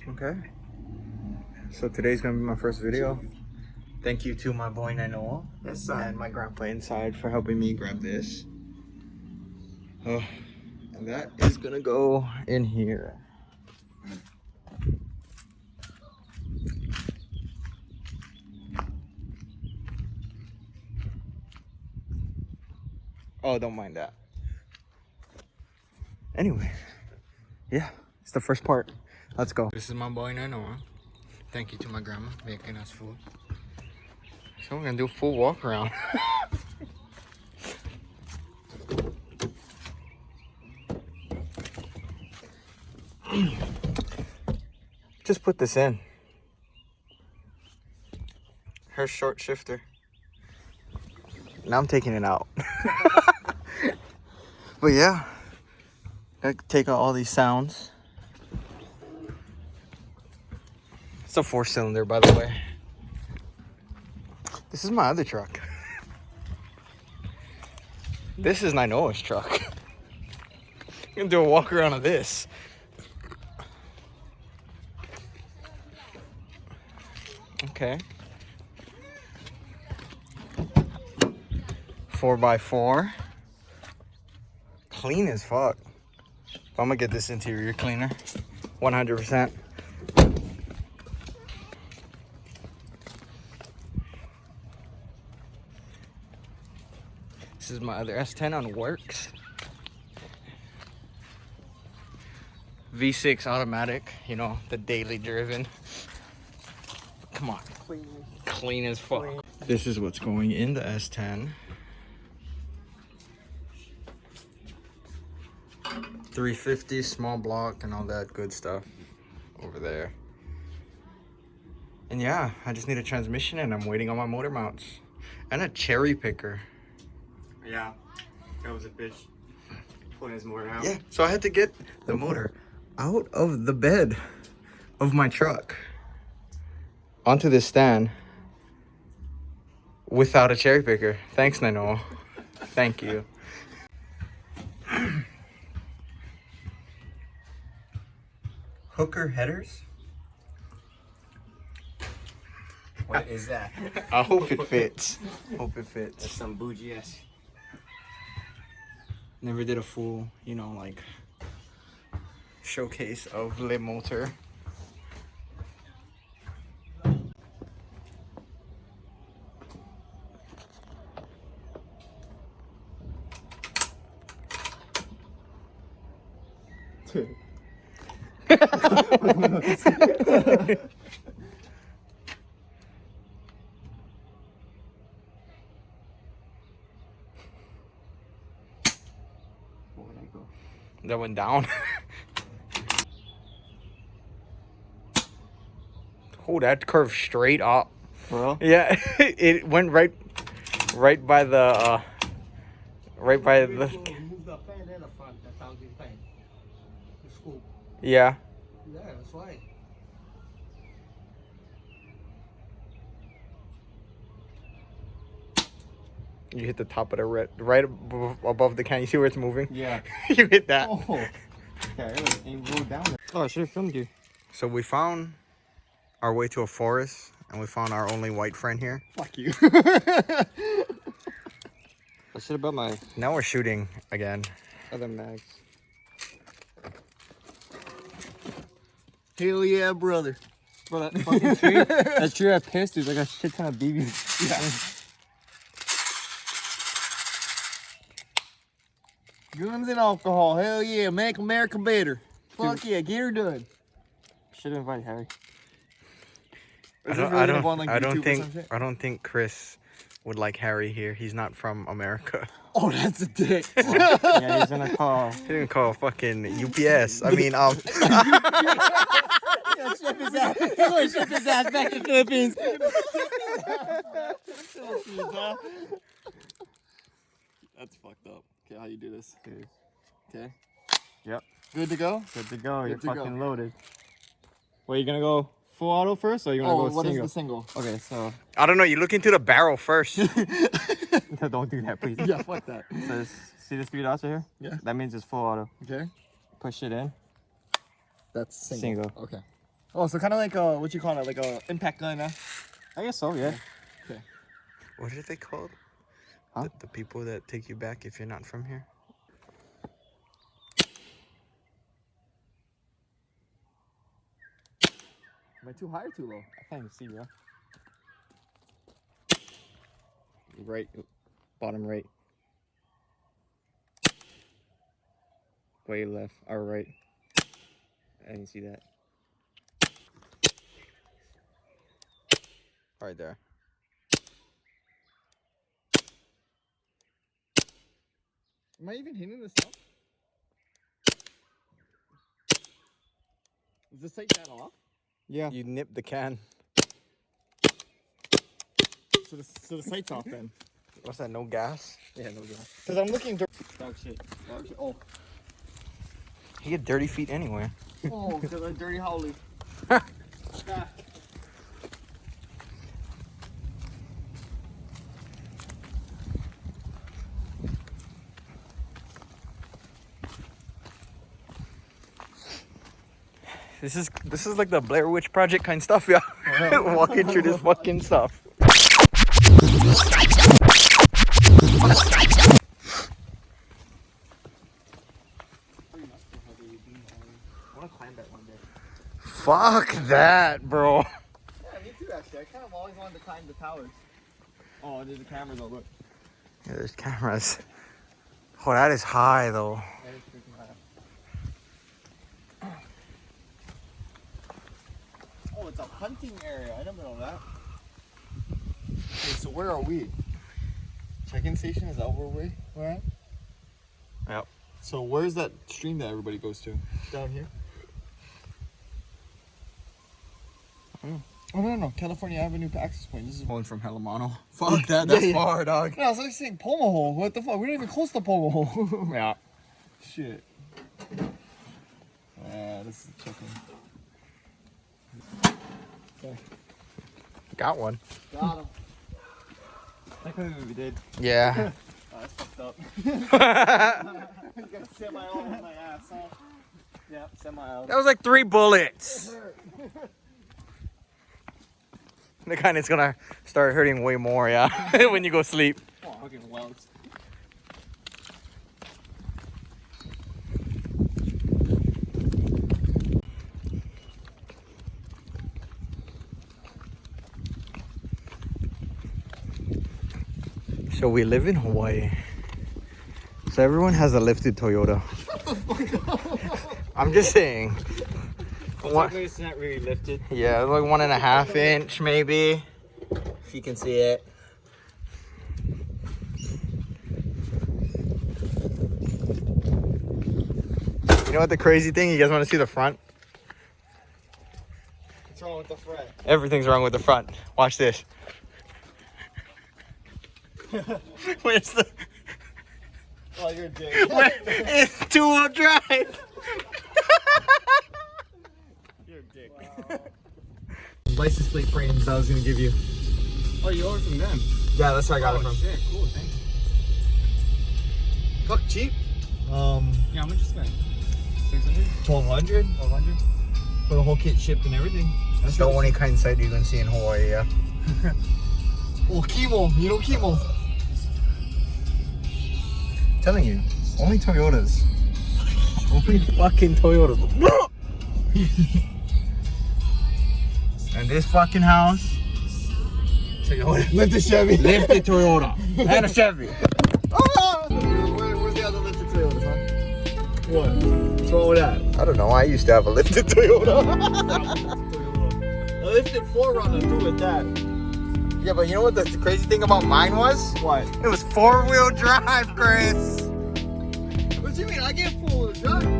Okay. So today's gonna be my first video. Thank you to my boy Nanoa and my grandpa inside for helping me grab this. And that is gonna go in here. Oh, don't mind that. Anyway, yeah, it's the first part. Let's go. This is my boy Nanoa. Thank you to my grandma making us food. So we're gonna do a full walk around. Just put this in. Her short shifter. Now I'm taking it out. But yeah, gotta take out all these sounds. It's a 4-cylinder, by the way. This is my other truck. This is Nainoa's truck. I'm gonna do a walk around of this. Okay. 4x4. Clean as fuck. I'm gonna get this interior cleaner. 100%. This is my other S10 on works. V6 automatic, you know, the daily driven. Come on. Clean as fuck. Clean. This is what's going in the S10. 350 small block and all that good stuff over there. And yeah, I just need a transmission and I'm waiting on my motor mounts. And a cherry picker. Yeah, that was a bitch pulling his motor out. Yeah, so I had to get the motor out of the bed of my truck onto this stand without a cherry picker. Thanks, Nano. Thank you. Hooker headers. What is that? I hope it fits. Hope it fits. That's some bougie ass. Never did a full, you know, like showcase of Le Motor. That went down. Oh, that curved straight up. Bro? Yeah, it went right by the right by the. Move the fan and the front, the thousand fan. The scoop. Yeah. Yeah, that's right. You hit the top of the right above the can. You see where it's moving? Yeah. You hit that. Oh. Okay, it rolled down. Oh, I should have filmed you. So we found our way to a forest, and we found our only white friend here. Fuck you. I should have bought my Now we're shooting again. other mags. Hell yeah, brother. Bro, that fucking tree, that tree I pissed is like a shit ton of BBs. Yeah. Guns and alcohol. Hell yeah. Make America better. Fuck yeah. Get her done. Should have invited Harry. I Is don't, it really I the don't, one, like, I don't YouTube or think some shit? I don't think Chris would like Harry here. He's not from America. Oh, that's a dick. Yeah, he's gonna call. He didn't call fucking UPS. I mean, Ship his ass. He's gonna ship his ass back to the Philippines. That's fucked up. Okay, how you do this? Okay. Yep. Good to go? Good to go. You're Good to go. fucking loaded. Well, you gonna go full auto first, or you gonna Oh, go what is single? the single? Okay, so I don't know. You look into the barrel first. don't do that, please. Yeah, fuck that. So see the 3 dots right here? Yeah. That means it's full auto. Okay. Push it in. That's single. Single. Okay. Oh, so kind of like a, what you call it, like a impact gun, huh? I guess so, yeah. What are they called? Huh? The people that take you back if you're not from here? Am I too high or too low? I can't even see, bro. Right, bottom right. Way left, or right. I didn't see that. Right there. Am I even hitting this up? Is the sight that off? Yeah. You nipped the can. So the sight's off then. What's that? No gas? Yeah, no gas. Because I'm looking. Dog shit. Dog shit. Oh. You get dirty feet anywhere. Oh, because I'm dirty howly. This is like the Blair Witch Project kind of stuff, yeah. Walking through this fucking stuff. I want to climb that one day. Fuck that, bro. Yeah, me too, actually. I kind of always wanted to climb the towers. Oh, there's the cameras. Oh, look. Yeah, there's cameras. Oh, that is high though. That is freaking high. Oh, it's a hunting area. I never know that. Okay, so where are we? Check-in station? Is that where we're at? Yep. So where's that stream that everybody goes to? Down here? Oh, no. California Avenue access point. This is Going from Helamano. Fuck that. That's far, dog. Yeah, I was like saying Pomahoe. What the fuck? We're not even close to Pomahoe. Yeah. Shit. Yeah, this is chicken. Okay. Got one. Got him. I couldn't believe we did. Yeah. Oh, that's fucked up. You got semi-all in my ass, huh? Yeah, semi-all. That was like 3 bullets. The kind that's gonna start hurting way more, yeah, when you go sleep. Oh, fucking welds. So we live in Hawaii. So everyone has a lifted Toyota. I'm just saying. What? Technically, it's not really lifted. Yeah, like 1.5 inch maybe, if you can see it. You know what the crazy thing? You guys want to see the front? What's wrong with the front? Everything's wrong with the front. Watch this. Where's the? Oh, you're a dick. It's 2-wheel drive. You're a dick. Wow. License plate frames I was gonna give you. Oh, you ordered from them? Yeah, that's where I got it from. Shit, cool, thanks. Fuck cheap. Yeah, how much you spend? 600? 1200 1200? for the whole kit shipped and everything. That's the only kind of sight you can see in Hawaii, yeah. Oh, chemo. You know chemo. Telling you, only Toyotas. Only fucking Toyotas. And this fucking house, Toyota. Lift the Chevy. Lifted Toyota. And a Chevy. Where's the other lifted Toyotas, huh? What? What's wrong with that? I don't know, I used to have a lifted Toyota. A lifted 4Runner too with that. Yeah, but you know what the crazy thing about mine was? What? It was 4-wheel drive, Chris. What do you mean? I get 4-wheel drive.